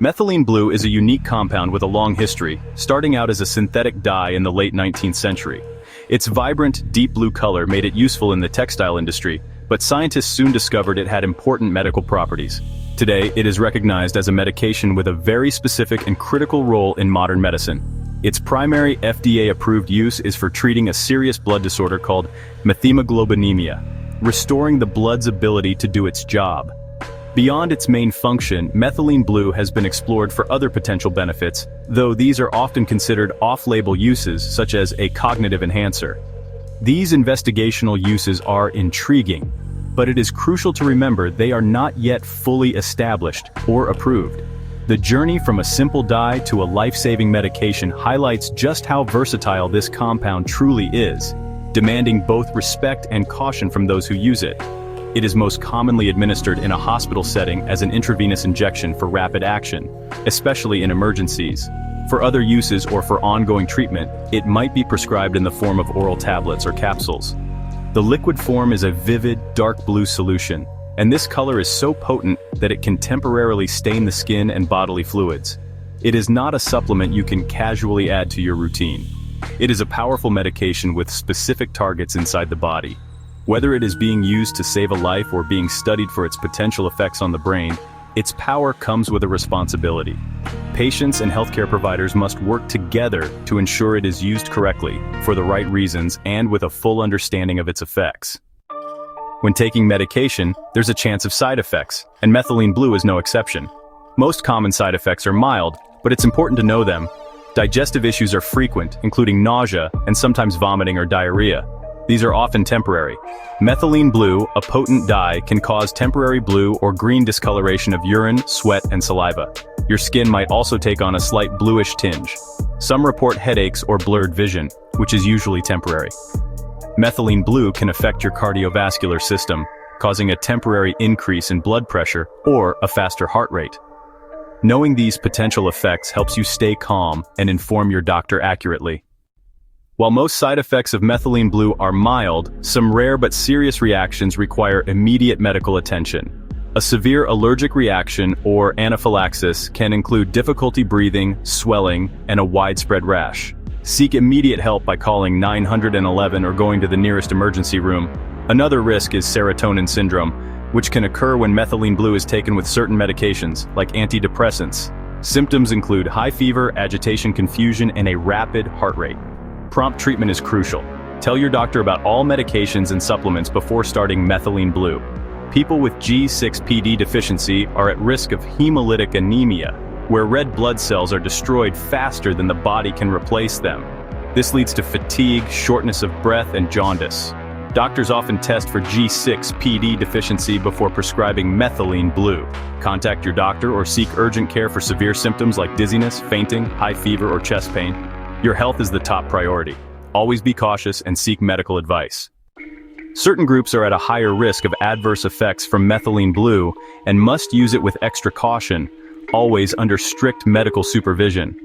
Methylene blue is a unique compound with a long history, starting out as a synthetic dye in the late 19th century. Its vibrant, deep blue color made it useful in the textile industry, but scientists soon discovered it had important medical properties. Today, it is recognized as a medication with a very specific and critical role in modern medicine. Its primary FDA-approved use is for treating a serious blood disorder called methemoglobinemia, restoring the blood's ability to do its job. Beyond its main function, methylene blue has been explored for other potential benefits, though these are often considered off-label uses, such as a cognitive enhancer. These investigational uses are intriguing, but it is crucial to remember they are not yet fully established or approved. The journey from a simple dye to a life-saving medication highlights just how versatile this compound truly is, demanding both respect and caution from those who use it. It is most commonly administered in a hospital setting as an intravenous injection for rapid action, especially in emergencies. For other uses or for ongoing treatment, it might be prescribed in the form of oral tablets or capsules. The liquid form is a vivid, dark blue solution, and this color is so potent that it can temporarily stain the skin and bodily fluids. It is not a supplement you can casually add to your routine. It is a powerful medication with specific targets inside the body. Whether it is being used to save a life or being studied for its potential effects on the brain, its power comes with a responsibility. Patients and healthcare providers must work together to ensure it is used correctly, for the right reasons, and with a full understanding of its effects. When taking medication, there's a chance of side effects, and methylene blue is no exception. Most common side effects are mild, but it's important to know them. Digestive issues are frequent, including nausea and sometimes vomiting or diarrhea. These are often temporary. Methylene blue, a potent dye, can cause temporary blue or green discoloration of urine, sweat, and saliva. Your skin might also take on a slight bluish tinge. Some report headaches or blurred vision, which is usually temporary. Methylene blue can affect your cardiovascular system, causing a temporary increase in blood pressure or a faster heart rate. Knowing these potential effects helps you stay calm and inform your doctor accurately. While most side effects of methylene blue are mild, some rare but serious reactions require immediate medical attention. A severe allergic reaction or anaphylaxis can include difficulty breathing, swelling, and a widespread rash. Seek immediate help by calling 911 or going to the nearest emergency room. Another risk is serotonin syndrome, which can occur when methylene blue is taken with certain medications, like antidepressants. Symptoms include high fever, agitation, confusion, and a rapid heart rate. Prompt treatment is crucial. Tell your doctor about all medications and supplements before starting methylene blue. People with G6PD deficiency are at risk of hemolytic anemia, where red blood cells are destroyed faster than the body can replace them. This leads to fatigue, shortness of breath, and jaundice. Doctors often test for G6PD deficiency before prescribing methylene blue. Contact your doctor or seek urgent care for severe symptoms like dizziness, fainting, high fever, or chest pain. Your health is the top priority. Always be cautious and seek medical advice. Certain groups are at a higher risk of adverse effects from methylene blue and must use it with extra caution, always under strict medical supervision.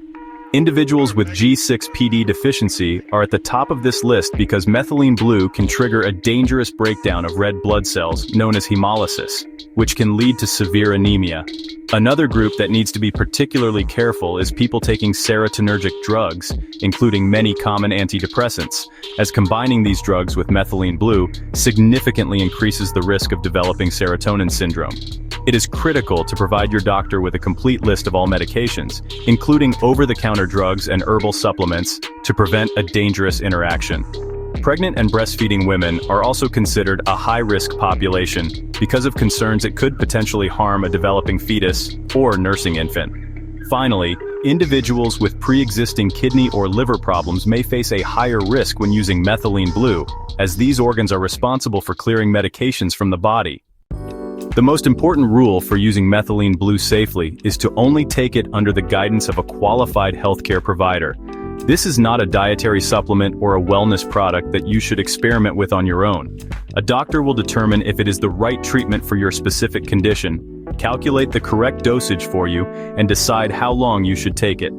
Individuals with G6PD deficiency are at the top of this list because methylene blue can trigger a dangerous breakdown of red blood cells known as hemolysis, which can lead to severe anemia. Another group that needs to be particularly careful is people taking serotonergic drugs, including many common antidepressants, as combining these drugs with methylene blue significantly increases the risk of developing serotonin syndrome. It is critical to provide your doctor with a complete list of all medications, including over-the-counter drugs and herbal supplements, to prevent a dangerous interaction. Pregnant and breastfeeding women are also considered a high-risk population because of concerns it could potentially harm a developing fetus or nursing infant. Finally, individuals with pre-existing kidney or liver problems may face a higher risk when using methylene blue, as these organs are responsible for clearing medications from the body. The most important rule for using methylene blue safely is to only take it under the guidance of a qualified healthcare provider. This is not a dietary supplement or a wellness product that you should experiment with on your own. A doctor will determine if it is the right treatment for your specific condition, calculate the correct dosage for you, and decide how long you should take it.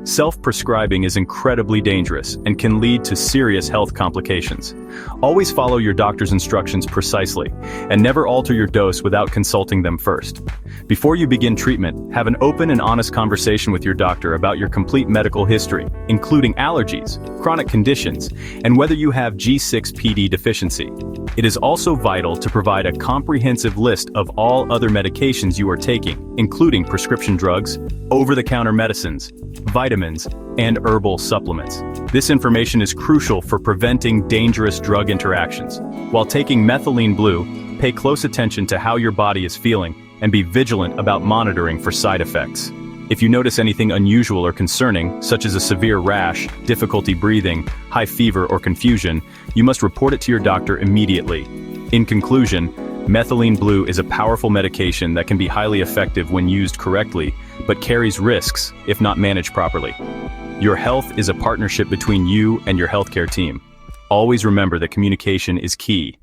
Self-prescribing is incredibly dangerous and can lead to serious health complications. Always follow your doctor's instructions precisely, and never alter your dose without consulting them first. Before you begin treatment, have an open and honest conversation with your doctor about your complete medical history, including allergies, chronic conditions, and whether you have G6PD deficiency. It is also vital to provide a comprehensive list of all other medications you are taking, including prescription drugs, over-the-counter medicines, vitamins, and herbal supplements. This information is crucial for preventing dangerous drug interactions. While taking Methylene Blue, pay close attention to how your body is feeling and be vigilant about monitoring for side effects. If you notice anything unusual or concerning, such as a severe rash, difficulty breathing, high fever, or confusion, you must report it to your doctor immediately. In conclusion, Methylene Blue is a powerful medication that can be highly effective when used correctly, but carries risks if not managed properly. Your health is a partnership between you and your healthcare team. Always remember that communication is key.